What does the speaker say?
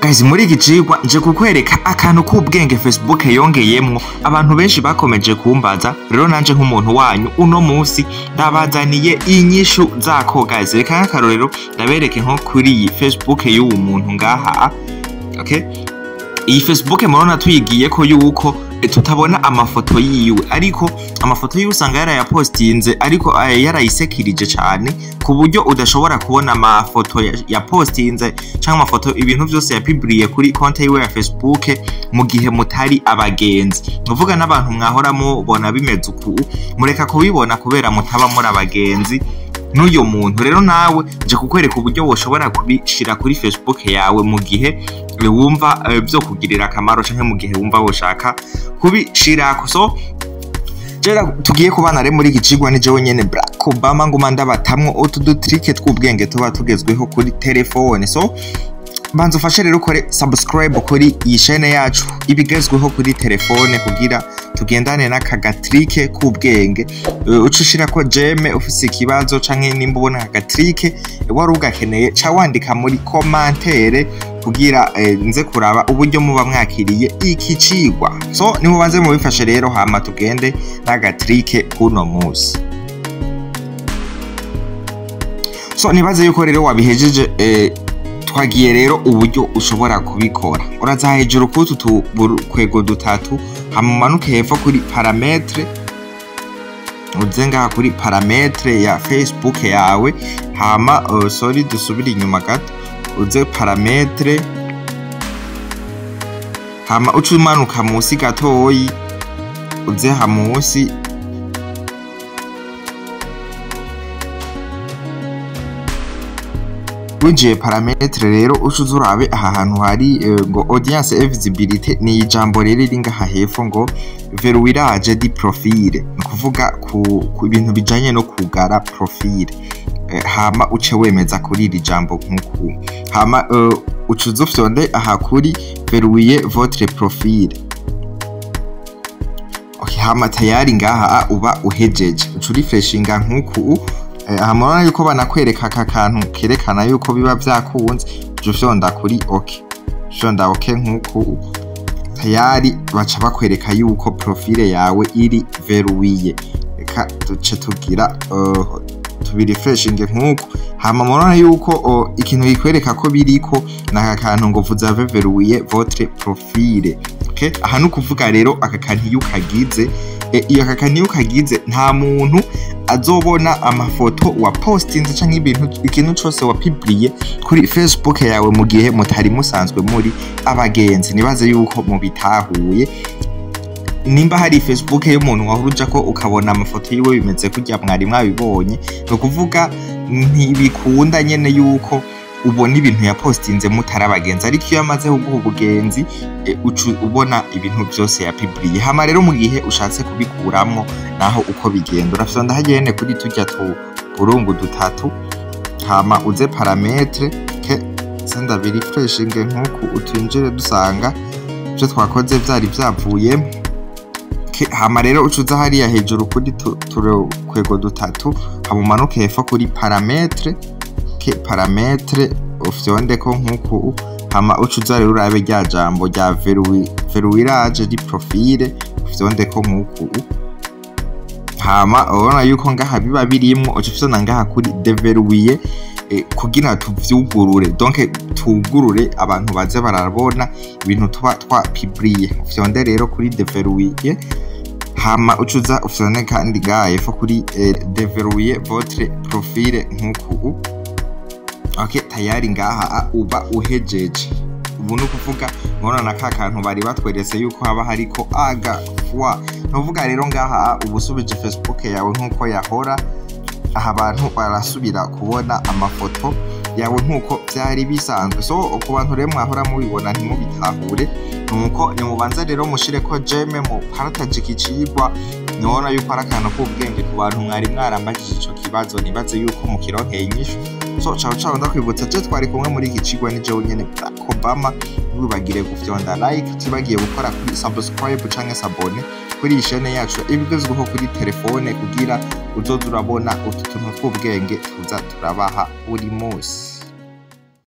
Guys, muri iki cigwa nje kukwereka akantu k'ubwenge Facebook yongeyemwo abantu benshi bakomeje kumbaza. Rero nanje nk'umuntu wanyu uno munsi ndabazaniye inyishu zako guys. Reka nk'akarorero ndabereke nko kuri iyi Facebook y'uwo muntu ngaha. Okay, iyi Facebook murona tuyigiye ko yuko tutabona amafoto yiwe, ariko amafoto yiwe usanga yarayapostinze ariko yarayisekirije cyane ku buryo udashobora kubona amafoto ya postinze cyangwa amafoto ibintu byose yapibriye kuri konti yiwe ya Facebook mu gihe mutari abagenzi. Uvuga n'abantu mwahora mubona bimeze uku mureka kubibona kubera mutaba muri abagenzi n'uyo muntu. Rero nawe nje kukwereka uburyo woshobora kubishira kuri Facebook yawe mu gihe wumva byo kugirira akamaro canke mu gihe wumva woshaka kubishirako. So jera tugiye kubana re muri iki cigwa ni jewe nyene Barack Obama nguma ndabatamwo utu trike tw'ubwenge tuba tugezweho kuri telefone. So banza ufashe rero ukore subscribe kuri iyi chaîne yacu ibigezweho kuri telefone kugira tugendane n'akagatrike k'ubwenge. Ucushira ko jeme ufise ikibazo canke nimba ubona akagatrike wari ugakeneye ca wandika muri commentaire kugira nze kuraba uburyo muba mwakiriye iki cigwa. So nimubanze mubifashe rero hama tugende n'agatrike kuno musi. So nibaze yuko rero wabihejeje twagiye rero uburyo ushobora kubikora. Uraza hejuru kutu tukwego dutatu hamumanuke hepfo kuri parametre, uzenga kuri parametre ya Facebook yawe hama sorry dusubira inyuma gato uze parametre hama ucumanuka musi gatoyi uze hamusi winjiye parametre rero ucuza urabe aha hantu hari ngo audience visibility ni ijambo rero ringa hahefo ngo verrouillage di profil, nukuvuga ku ibintu bijanye no kugara profil. Hama uce wemeza kuri iri jambo nk'uku hama ucuza ufyonde aha kuri verrouiller votre profil. Okay, hama tayari ngaha uba uhejeje ucu refreshinga nk'uku. Hamurana yuko banakwereka aka kantu kerekana yuko biba vyakunze ufyonda kuri okay, ufyonda okay nk'uku tayari baca bakwereka yuko profile yawe iri verrouillé. Reka duce tugira tubirefreshinge nk'uko hama murana yuko ikintu gikwereka ko biriko naka kantu ngo vous avez verrouillé votre profil. Okay, aha nukuvuga rero aka kantu yukagize iyo aka kantu yukagize nta muntu azobona amafoto wa postinze canke ikintu cyose wa publiye kuri Facebook yawe mu gihe mutari musanzwe muri abagenzi. Nibaze yuko mubitahuye. Nimba hari Facebook y'umuntu wahuruja ko ukabona amafoto yiwe bimeze kujya mwari mwabibonye, no kuvuga ntibikunda nyene yuko ubona ibintu ya postinze mutari abagenzi, ariko iyo amaze kuguha ubugenzi ubona ibintu byose ya publiye. Hama rero mu gihe ushatse kubikuramwo naho uko bigenda urafyonda hagene kuri tujya burungu dutatu hama uze parametre ke senda verifreshinge nk'uku utwinjire dusanga byo twakoze vyari vyavuyemo. Hama rero ucuza hariya hejuru kuri kwego dutatu hamumanuke hepfo kuri parametre ke parametre ufyonde ko nk'uku hama ucuza rero urabe rya jambo rya verrouillage di profil ufyonde ko nk'uku hama ubona yuko ngaha biba birimwo ucufyona ngaha kuri deverrouiller kugira tuvyugurure, donc tugurure abantu baze barabona ibintu tuba twapibriye. Ufyonde rero kuri deverrouiller hama ucuza ufyone kandi gaye fo kuri deverrouiller votre profil nk'uku. Okay, tayari ngaha uba uhejeje. Ubu nukuvuga ngona naka kantu bari batweretse yuko haba hariko agafwa. Nuvuga rero ngaha ubusubije Facebook yawe nkuko yahora, aha abantu barasubira kubona amafoto yawe nkuko byari bisanzwe. So ku bantu rero mwahora mubibona ntimubitahure, nuko nimubanza rero mushire ko jeme mu partage kicigwa. Nibona yuko ari akantu k'ubwenge ku bantu mwari mwarambajije ico kibazo, nibaze yuko mukironkeye inyishu. So ciao ndakwibutsa je twari kumwe muri iki cigwa ni jewe nyene Barack Obama. Wibagire gufyonda like, tibagiye gukora kuri subscribe canke s'abone kuri iyi chaîne yacu ibigezweho kuri telefone kugira uzoza urabona utu tuntu tw'ubwenge tuza turabaha buri munsi.